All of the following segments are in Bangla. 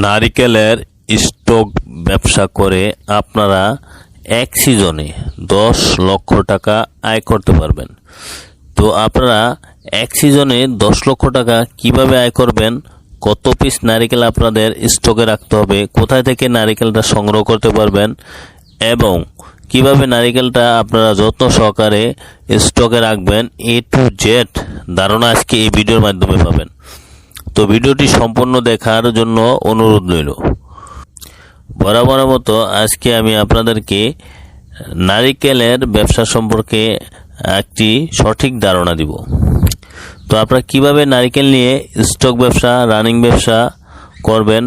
নারিকেলের স্টক ব্যবসা করে আপনারা এক সিজনে 10 লক্ষ টাকা আয় করতে পারবেন। তো আপনারা এক সিজনে 10 লক্ষ টাকা কিভাবে আয় করবেন, কত পিস নারিকেল আপনাদের স্টকে রাখতে হবে, কোথায় থেকে নারিকেলটা সংগ্রহ করতে পারবেন এবং কিভাবে নারিকেলটা আপনারা যত্ন সহকারে স্টকে রাখবেন, A to Z ধারণা আজকে এই ভিডিওর মাধ্যমে পাবেন। তো ভিডিওটি সম্পূর্ণ দেখার জন্য অনুরোধ রইল। বরাবর মতো আজকে আমি আপনাদেরকে নারিকেলের ব্যবসা সম্পর্কে একটি সঠিক ধারণা দিব। তো আপনারা কিভাবে নারিকেল নিয়ে স্টক ব্যবসা, রানিং ব্যবসা করবেন,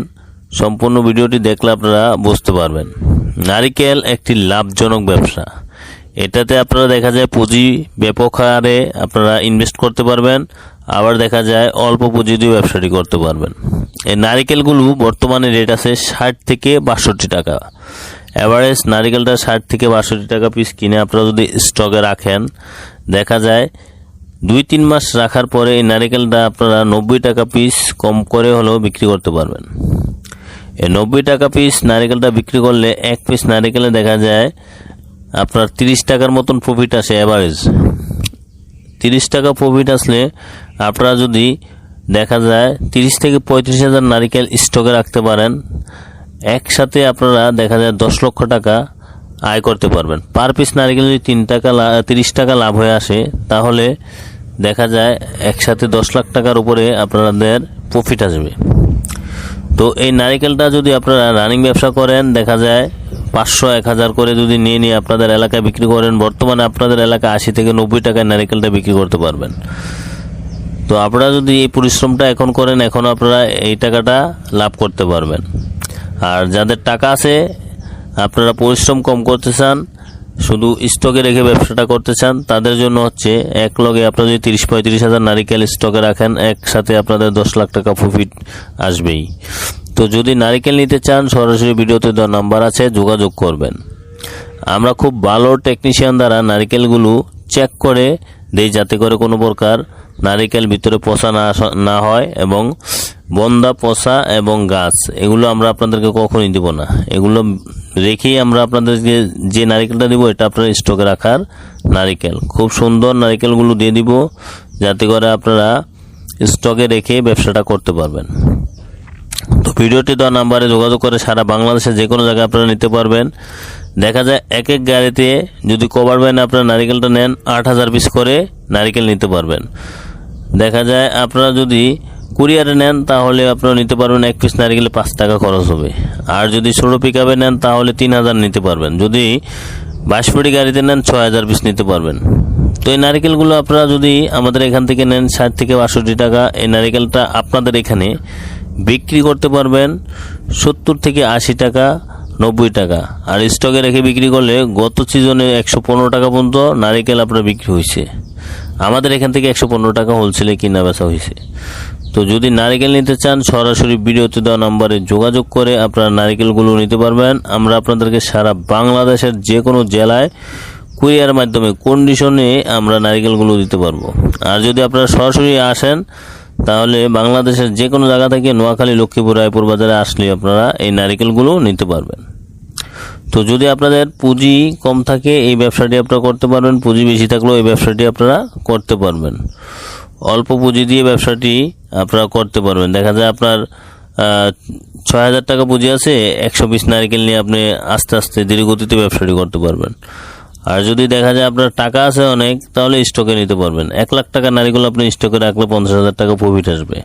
সম্পূর্ণ ভিডিওটি দেখলে আপনারা বুঝতে পারবেন। নারিকেল একটি লাভজনক ব্যবসা। এটাতে আপনারা দেখা যায় পুঁজি ব্যাপক হারে আপনারা ইনভেস্ট করতে পারবেন, আবার দেখা যায় অল্প পুঁজি দিয়ে ব্যবসাটি করতে পারবেন। এই নারিকেলগুলো বর্তমানে রেট আছে 60 থেকে 62 টাকা। অ্যাভারেজ নারিকেলটা 60 থেকে 62 টাকা পিস কিনে আপনারা যদি স্টকে রাখেন, দেখা যায় 2-3 মাস রাখার পরে এই নারিকেলটা আপনারা 90 টাকা পিস কম করে হলেও বিক্রি করতে পারবেন। এই 90 টাকা পিস নারিকেলটা বিক্রি করলে এক পিস নারিকেলে দেখা যায় আপনার 30 টাকার মতন প্রফিট আসে। অ্যাভারেজ 30 টাকা প্রফিট আসলে আপনারা যদি দেখা যায় 30 থেকে 35 হাজার নারিকেল স্টকে রাখতে পারেন, একসাথে আপনারা দেখা যায় 10 লক্ষ টাকা আয় করতে পারবেন। পার পিস নারিকেল যদি 30 টাকা লাভ হয়ে আসে, তাহলে দেখা যায় একসাথে 10 লাখ টাকার উপরে আপনাদের প্রফিট আসবে। তো এই নারিকেলটা যদি আপনারা রানিং ব্যবসা করেন, দেখা যায় 500-1000 করে যদি নিয়ে আপনাদের এলাকায় বিক্রি করেন, বর্তমানে আপনাদের এলাকায় 80 থেকে 90 টাকায় নারিকেলটা বিক্রি করতে পারবেন। তো আপনারা যদি এই পরিশ্রমটা এখন করেন, এখন আপনারা এই টাকাটা লাভ করতে পারবেন। আর যাদের টাকা আছে, আপনারা পরিশ্রম কম করতে চান, শুধু স্টকে রেখে ব্যবসাটা করতে চান, তাদের জন্য হচ্ছে এক লগে আপনারা যদি 30-35 হাজার নারিকেল স্টকে রাখেন, একসাথে আপনাদের 10 লাখ টাকা প্রফিট আসবেই। তো যদি নারিকেল নিতে চান, সরাসরি ভিডিওতে দেওয়া নাম্বার আছে, যোগাযোগ করবেন। আমরা খুব ভালো টেকনিশিয়ান দ্বারা নারিকেলগুলো চেক করে দেই, যাতে করে কোনো প্রকার নারিকেল ভিতরে পচা না হয়, এবং বন্দা, পচা এবং গাছ এগুলো আমরা আপনাদেরকে কখনই দিব না। এগুলো রেখেই আমরা আপনাদেরকে যে নারিকেলটা দিব, এটা আপনার স্টকে রাখার নারিকেল। খুব সুন্দর নারিকেলগুলো দিয়ে দিব, যাতে করে আপনারা স্টকে রেখে ব্যবসাটা করতে পারবেন। তো ভিডিওটি দেওয়া নাম্বারে যোগাযোগ করে সারা বাংলাদেশে যে কোনো জায়গায় আপনারা নিতে পারবেন। দেখা যায় এক এক গাড়িতে যদি কভার ভ্যানে আপনারা নারিকেলটা নেন, 8000 পিস করে নারিকেল নিতে পারবেন। দেখা যায় আপনারা যদি কুরিয়ারে নেন, তাহলে আপনারা নিতে পারবেন এক পিস নারিকেলে 5 টাকা খরচ হবে। আর যদি ছোটো পিকআপে নেন, তাহলে 3000 নিতে পারবেন। যদি 22 গাড়িতে নেন, 6000 পিস নিতে পারবেন। তো এই নারিকেলগুলো আপনারা যদি আমাদের এখান থেকে নেন 60 থেকে 62 টাকা, এই নারিকেলটা আপনাদের এখানে বিক্রি করতে পারবেন 70 থেকে 80 টাকা, 90 টাকা। আর স্টকে রেখে বিক্রি করলে গত সিজনে 115 টাকা পর্যন্ত নারিকেল আপনার বিক্রি হয়েছে। আমাদের এখান থেকে 115 টাকা হোলসেলে কিনা বেচা হয়েছে। তো যদি নারিকেল নিতে চান, সরাসরি ভিডিওতে দেওয়া নাম্বারে যোগাযোগ করে আপনারা নারিকেলগুলো নিতে পারবেন। আমরা আপনাদেরকে সারা বাংলাদেশের যে কোনো জেলায় কুরিয়ার মাধ্যমে কন্ডিশনে আমরা নারিকেলগুলো দিতে পারবো। আর যদি আপনারা সরাসরি আসেন, তাহলে বাংলাদেশের যে কোনো জায়গা থেকে নোয়াখালী, লক্ষ্মীপুর, রায়পুর বাজারে আসলে আপনারা এই নারিকেলগুলো নিতে পারবেন। তো যদি আপনাদের পুঁজি কম থাকে, এই ব্যবসাটি আপনারা করতে পারবেন। পুঁজি বেশি থাকলেও এই ব্যবসাটি আপনারা করতে পারবেন। অল্প পুঁজি দিয়ে ব্যবসাটি আপনারা করতে পারবেন। দেখা যায় আপনার 6000 টাকা পুঁজি আছে, 100 পিস নারিকেল নিয়ে আপনি আস্তে আস্তে ধীরে গতিতে ব্যবসাটি করতে পারবেন। আর যদি দেখা যায় আপনার টাকা আছে অনেক, তাহলে স্টকে নিতে পারবেন। 1 লাখ টাকা নারিকেল আপনি স্টকে রাখলে 50,000 টাকা প্রফিট আসবে।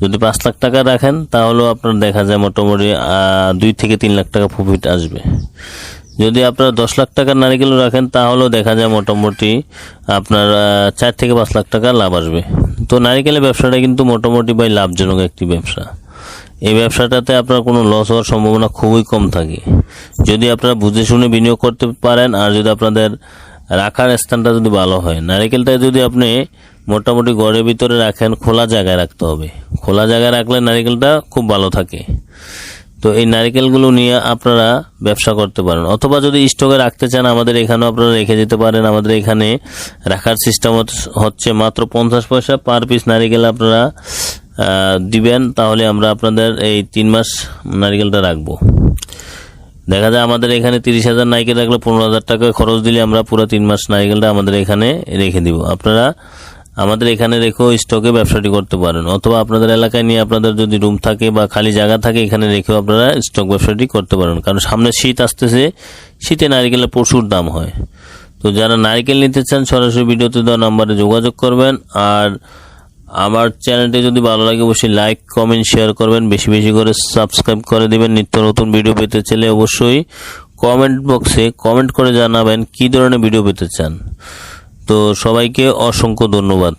যদি 5 লাখ টাকা রাখেন, তাহলেও আপনার দেখা যায় মোটামুটি 2 থেকে 3 লাখ টাকা প্রফিট আসবে। যদি আপনারা 10 লাখ টাকার নারিকেল রাখেন, তাহলেও দেখা যায় মোটামুটি আপনার 4 থেকে 5 লাখ টাকা লাভ আসবে। তো নারিকেলের ব্যবসাটা কিন্তু মোটামুটি লাভজনক একটি ব্যবসা। এই ব্যবসাটাতে আপনার কোনো লস হওয়ার সম্ভাবনা খুবই কম থাকে, যদি আপনারা বুঝে শুনে বিনিয়োগ করতে পারেন। আর যদি আপনাদের রাখার স্থানটা যদি ভালো হয়, নারিকেলটা যদি আপনি মোটামুটি ঘরের ভিতরে রাখেন, খোলা জায়গায় রাখতে হবে। খোলা জায়গায় রাখলে নারিকেলটা খুব ভালো থাকে। তো এই নারিকেলগুলো নিয়ে আপনারা ব্যবসা করতে পারেন, অথবা যদি স্টকে রাখতে চান, আমাদের এখানেও আপনারা রেখে যেতে পারেন। আমাদের এখানে রাখার সিস্টেম হচ্ছে মাত্র 50 পয়সা পার পিস নারিকেল আপনারা দিবেন, তাহলে আমরা আপনাদের এই 3 মাস নারিকেলটা রাখবো। দেখা যায় আমাদের এখানে 30,000 নারিকেল রাখলে 15,000 টাকা খরচ দিলে আমরা পুরো 3 মাস নারিকেলটা আমাদের এখানে রেখে দিব। আপনারা আমাদের এখানে রেখেও স্টকে ব্যবসাটি করতে পারেন, অথবা আপনাদের এলাকায় নিয়ে আপনাদের যদি রুম থাকে বা খালি জায়গা থাকে এখানে রেখেও আপনারা স্টক ব্যবসাটি করতে পারেন। কারণ সামনে শীত আসতেছে, শীতে নারিকেলের প্রচুর দাম হয়। তো যারা নারিকেল নিতে চান সরাসরি ভিডিওতে দেওয়া নাম্বারে যোগাযোগ করবেন। আর আমার চ্যানেলটি যদি ভালো লাগে অবশ্যই লাইক, কমেন্ট, শেয়ার করবেন, বেশি বেশি করে সাবস্ক্রাইব করে দিবেন। নিত্য নতুন ভিডিও পেতে চাইলে অবশ্যই কমেন্ট বক্সে কমেন্ট করে জানাবেন কী ধরনের ভিডিও পেতে চান। তো সবাইকে অসংখ্য ধন্যবাদ।